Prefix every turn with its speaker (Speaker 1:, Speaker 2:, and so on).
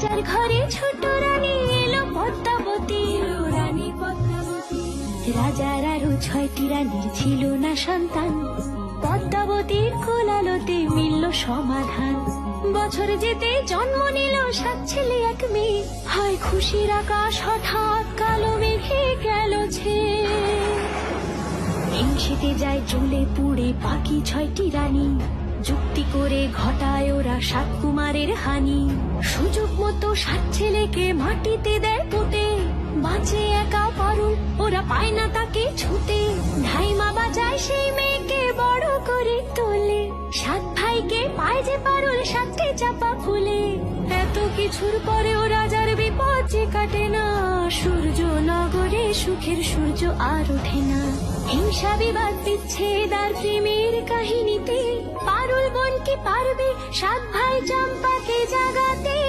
Speaker 1: রাজার ঘরে ছোট রানী এলো পদ্মাবতী, রানী পদ্মাবতী। রাজার আরো 6টি রানীর ছিল না সন্তান, পদ্মাবতীর কোলালতে মিলল সমাধান। বছর যেতে জন্ম নিল 7 ছেলে 1 মেয়ে, হয় খুশির আকাশ হঠাৎ কালো মেঘে গেল ছেয়ে। হিংসেতে যায় জ্বলে পুড়ে বাকি 6টি রানী, যুক্তি করে ঘটায় ওরা 7 কুমারের হানি। সুযোগ মতো 7 ছেলেকে মাটিতে দেয় পুঁতে, বাঁচে একা পারুল, ওরা পায় না তাকে ছুতে। ধাইমা বাজায় সেই মেয়েকে বড় করে তোলে, 7 ভাইকে পায় যে পারুল 7টে চাপা ফুলে। এত কিছুর পরেও রাজার বিপদ যে কাটে না, সূর্য নগরে সুখের সূর্য আর ওঠে না। হিংসা বিবাদ বিচ্ছেদ আর প্রেমের কাহিনীতে পারুল বোন কি পারবে 7 ভাই চম্পাকে জাগাতে?